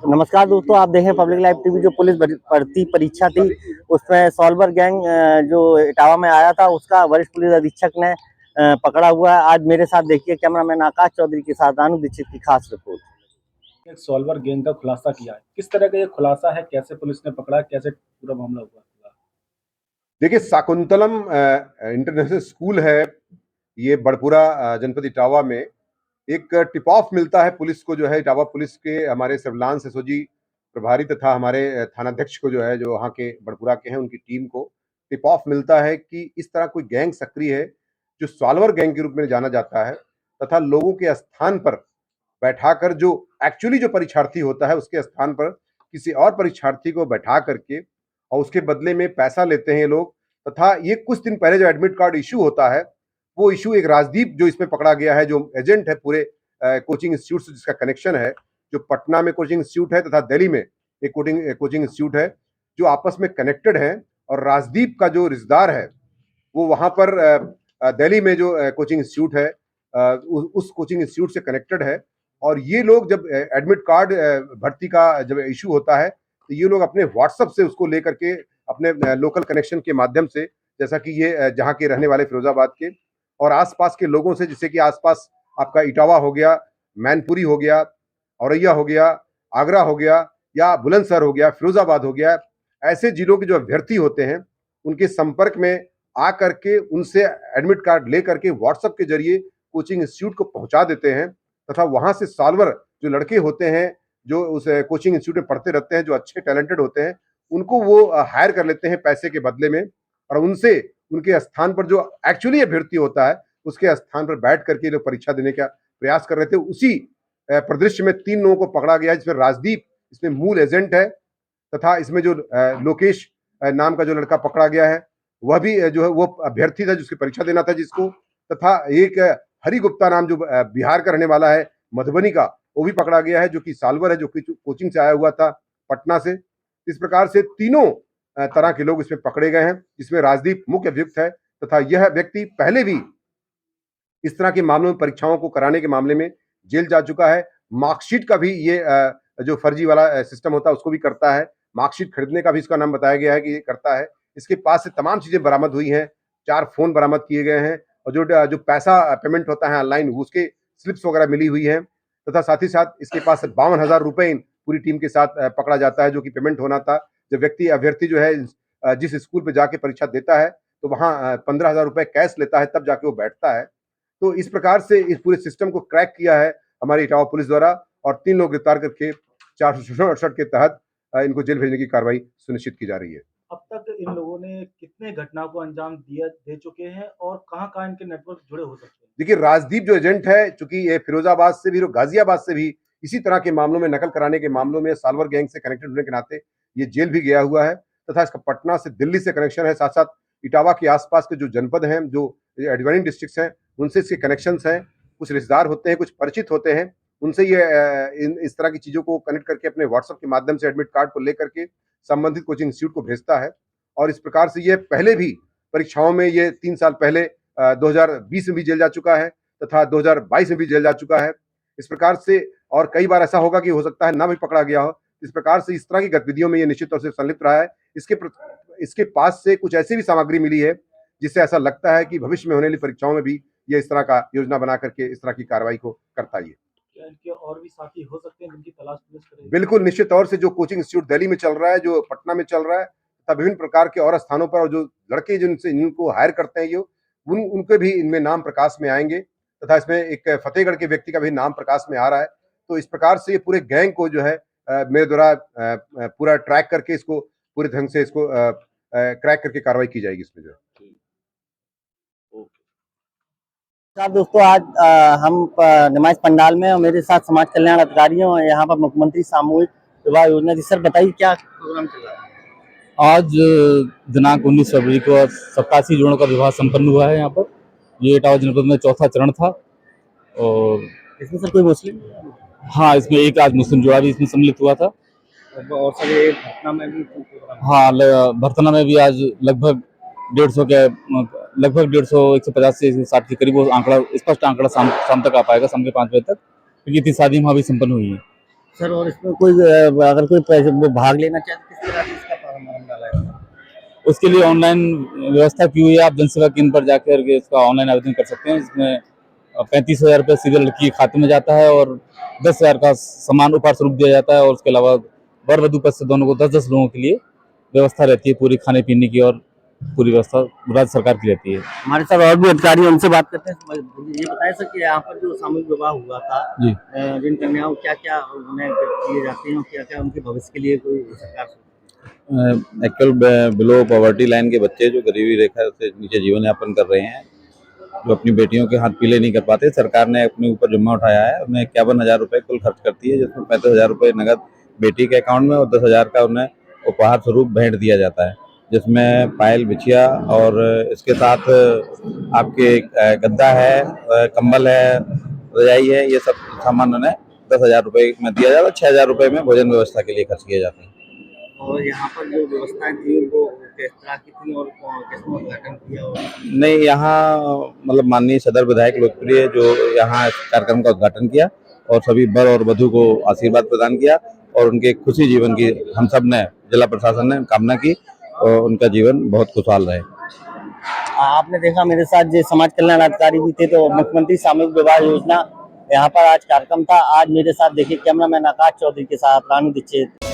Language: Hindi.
नमस्कार दोस्तों, आप देखें पब्लिक लाइव टीवी। जो पुलिस भर्ती परीक्षा थी उसमें सॉल्वर गैंग जो इटावा में आया था उसका वरिष्ठ पुलिस अधीक्षक ने पकड़ा हुआ है। आज मेरे साथ देखिए कैमरामैन आकाश चौधरी के साथ रानू दीक्षित की खास रिपोर्ट। एक सॉल्वर गैंग का खुलासा किया है। किस तरह का ये खुलासा है, कैसे पुलिस ने पकड़ा, कैसे पूरा मामला हुआ? देखिए, शाकुंतलम इंटरनेशनल स्कूल है, ये बड़पुरा जनपद इटावा में। एक टिप ऑफ मिलता है पुलिस को, जो है इटावा पुलिस के हमारे सर्विलांस एसओजी प्रभारी तथा हमारे थानाध्यक्ष को, जो है जो वहाँ के बड़पुरा के हैं, उनकी टीम को टिप ऑफ मिलता है कि इस तरह कोई गैंग सक्रिय है जो सॉल्वर गैंग के रूप में जाना जाता है, तथा लोगों के स्थान पर बैठाकर जो एक्चुअली जो परीक्षार्थी होता है उसके स्थान पर किसी और परीक्षार्थी को बैठा करके और उसके बदले में पैसा लेते हैं ये लोग। तथा ये कुछ दिन पहले जो एडमिट कार्ड इशू होता है, वो इशू एक राजदीप जो इसमें पकड़ा गया है, जो एजेंट है पूरे कोचिंग इंस्टीट्यूट से जिसका कनेक्शन है, जो पटना में कोचिंग इंस्टीट्यूट है तथा दिल्ली में एक कोचिंग इंस्टीट्यूट है, जो आपस में कनेक्टेड है। और राजदीप का जो रिश्तेदार है वो वहां पर दिल्ली में जो कोचिंग इंस्टीट्यूट है उस कोचिंग इंस्टीट्यूट से कनेक्टेड है। और ये लोग जब एडमिट कार्ड भर्ती का जब इशू होता है तो ये लोग अपने व्हाट्सएप से उसको लेकर के अपने लोकल कनेक्शन के माध्यम से, जैसा कि ये जहाँ के रहने वाले फिरोजाबाद के और आसपास के लोगों से, जैसे कि आसपास आपका इटावा हो गया, मैनपुरी हो गया, औरैया हो गया, आगरा हो गया, या बुलंदशहर हो गया, फिरोजाबाद हो गया, ऐसे जिलों के जो अभ्यर्थी होते हैं उनके संपर्क में आ करके उनसे एडमिट कार्ड ले करके व्हाट्सएप के जरिए कोचिंग इंस्टीट्यूट को पहुंचा देते हैं। तथा वहां से सॉल्वर जो लड़के होते हैं जो उस कोचिंग इंस्टीट्यूट में पढ़ते रहते हैं, जो अच्छे टैलेंटेड होते हैं, उनको वो हायर कर लेते हैं पैसे के बदले में, और उनसे उनके स्थान पर जो एक्चुअली अभ्यर्थी होता है उसके स्थान पर बैठ करके लोग परीक्षा देने का प्रयास कर रहे थे। उसी परिदृश्य में 3 लोगों को पकड़ा गया, जिसमें राजदीप इसमें मूल एजेंट है, तथा इसमें जो लोकेश नाम का जो लड़का पकड़ा गया है वह भी जो है वो अभ्यर्थी था जिसकी परीक्षा देना था जिसको, तथा एक हरि गुप्ता नाम जो बिहार का रहने वाला है, मधुबनी का, वो भी पकड़ा गया है, जो कि सॉल्वर है, जो कि कोचिंग से आया हुआ था पटना से। इस प्रकार से तीनों तरह के लोग इसमें पकड़े गए हैं, जिसमें राजदीप मुख्य अभियुक्त है, तथा यह व्यक्ति पहले भी इस तरह के मामलों में परीक्षाओं को कराने के मामले में जेल जा चुका है। मार्कशीट का भी ये जो फर्जी वाला सिस्टम होता है उसको भी करता है। मार्कशीट खरीदने का भी इसका नाम बताया गया है कि ये करता है। इसके पास से तमाम चीजें बरामद हुई हैं, 4 फोन बरामद किए गए हैं, और जो पैसा पेमेंट होता है ऑनलाइन उसके स्लिप्स वगैरह मिली हुई हैं, तथा साथ ही साथ इसके पास 52,000 रुपए पूरी टीम के साथ पकड़ा जाता है, जो कि पेमेंट होना था। जब अभ्यर्थी जो है जिस स्कूल पे जाके परीक्षा देता है तो वहाँ 15,000 रुपए कैश लेता है, तब जाके वो बैठता है। तो इस प्रकार से इस पूरे सिस्टम को क्रैक किया है हमारी इटावा पुलिस द्वारा, और 3 लोग गिरफ्तार करके 468 के तहत इनको जेल भेजने की कार्रवाई सुनिश्चित की जा रही है। अब तक इन लोगों ने कितने घटनाओं को अंजाम दे चुके हैं और कहाँ-कहाँ इनके नेटवर्क जुड़े हो सकते हैं? देखिए, राजदीप जो एजेंट है, चूंकि ये फिरोजाबाद से भी और गाजियाबाद से भी इसी तरह के मामलों में, नकल कराने के मामलों में सॉल्वर गैंग से कनेक्टेड होने के नाते ये जेल भी गया हुआ है, तथा इसका पटना से दिल्ली से कनेक्शन है। साथ साथ इटावा के आसपास के जो जनपद हैं, जो एडजॉइनिंग डिस्ट्रिक्ट्स हैं, उनसे इसके कनेक्शंस हैं। कुछ रिश्तेदार होते हैं, कुछ परिचित होते हैं, उनसे ये इस तरह की चीजों को कनेक्ट करके अपने व्हाट्सएप के माध्यम से एडमिट कार्ड को लेकर के संबंधित कोचिंग इंस्टीट्यूट को भेजता है। और इस प्रकार से ये पहले भी परीक्षाओं में, ये 3 साल पहले 2020 में भी जेल जा चुका है, तथा 2022 में भी जेल जा चुका है। इस प्रकार से और कई बार ऐसा होगा कि हो सकता है ना भी पकड़ा गया हो। इस प्रकार से इस तरह की गतिविधियों में ये निश्चित तौर से संलिप्त रहा है। इसके पास से कुछ ऐसी भी सामग्री मिली है जिससे ऐसा लगता है कि भविष्य में होने वाली परीक्षाओं में भी ये इस तरह का योजना बना करके इस तरह की कार्रवाई को करता ही है। क्या इनके और भी साथी हो सकते हैं जिनकी तलाश पुलिस करेगी? बिल्कुल, निश्चित तौर से जो कोचिंग इंस्टीट्यूट दिल्ली में चल रहा है, जो पटना में चल रहा है, तथा विभिन्न प्रकार के और स्थानों पर, और जो लड़के जिनको हायर करते हैं, ये उनके भी इनमें नाम प्रकाश में आएंगे, तथा इसमें एक फतेहगढ़ के व्यक्ति का भी नाम प्रकाश में आ रहा है। तो इस प्रकार से ये पूरे गैंग को जो है मेरे द्वारा पूरा ट्रैक करके इसको पूरे ढंग से इसको क्रैक करके कार्रवाई की जाएगी इसमें जो है। दोस्तों, आज हम नमाज पंडाल में और मेरे साथ समाज कल्याण अधिकारियों और यहाँ पर मुख्यमंत्री सामूहिक विवाह योजना। जी सर, बताइए क्या प्रोग्राम चल रहा है? आज दिनांक 19 फरवरी को 87 जोड़ों का विवाह संपन्न हुआ है यहाँ पर। ये इटावा जनपद में चौथा चरण था। और इसमें सर कोई मुस्लिम? हाँ, इसमें एक आज मुस्लिम जोड़ा भी इसमें सम्मिलित हुआ था। और सर ये भरतना में भी हाँ, भरतना में भी आज लगभग 150 से 60 के करीब वो आंकड़ा, स्पष्ट आंकड़ा शाम तक आ पाएगा, शाम के 5 बजे तक, क्योंकि इतनी शादी वहाँ भी संपन्न हुई है। सर और इसमें कोई अगर कोई पैसे वो भाग लेना चाहे तो किस तरह से इसका फॉर्म डाला है? उसके लिए ऑनलाइन व्यवस्था की हुई है। आप जनसेवा केंद्र पर जाकर के इसका ऑनलाइन आवेदन कर सकते हैं। इसमें 35,000 रुपये सीधे लड़की के खाते में जाता है और 10,000 का सामान उपहार स्वरूप दिया जाता है। और उसके अलावा वर वधू पक्ष से दोनों को 10-10 लोगों के लिए व्यवस्था रहती है, पूरी खाने पीने की और पूरी व्यवस्था राज्य सरकार की रहती है। हमारे साथ और भी अधिकारी हैं, उनसे बात करते हैं। ये बताएं सर कि यहाँ पर जो सामूहिक विवाह हुआ था जी, जिन कन्याओं क्या क्या उन्हें किए जाते हैं और क्या क्या उनके भविष्य के लिए कोई सरकार से एक्चुअल बिलो पॉवर्टी लाइन के बच्चे जो गरीबी रेखा से नीचे जीवन यापन कर रहे हैं, जो अपनी बेटियों के हाथ पीले नहीं कर पाते, सरकार ने अपने ऊपर जिम्मा उठाया है। उन्हें 51,000 रुपये कुल खर्च करती है, जिसमें 35,000 रुपये नगद बेटी के अकाउंट में और 10,000 का उन्हें उपहार स्वरूप भेंट दिया जाता है, जिसमें पायल बिछिया और इसके साथ आपके गद्दा है, कंबल है, रजाई है, ये सब सामान उन्हें 10,000 रुपये में दिया जाता है। 6,000 रुपये में भोजन व्यवस्था के लिए खर्च किए जाते हैं। और यहाँ पर जो व्यवस्थाएं थी वो किस तरह की थी और किसने उद्घाटन किया और नहीं, यहाँ मतलब माननीय सदर विधायक लोकप्रिय जो यहाँ इस कार्यक्रम का उद्घाटन किया और सभी वर और वधू को आशीर्वाद प्रदान किया और उनके खुशी जीवन की हम सब ने, जिला प्रशासन ने कामना की और उनका जीवन बहुत खुशहाल रहे। आपने देखा मेरे साथ जो समाज कल्याण अधिकारी भी थे, तो मुख्यमंत्री सामूहिक विवाह योजना यहाँ पर आज कार्यक्रम था। आज मेरे साथ देखिए कैमरामैन आकाश चौधरी के साथ रानू दीक्षित।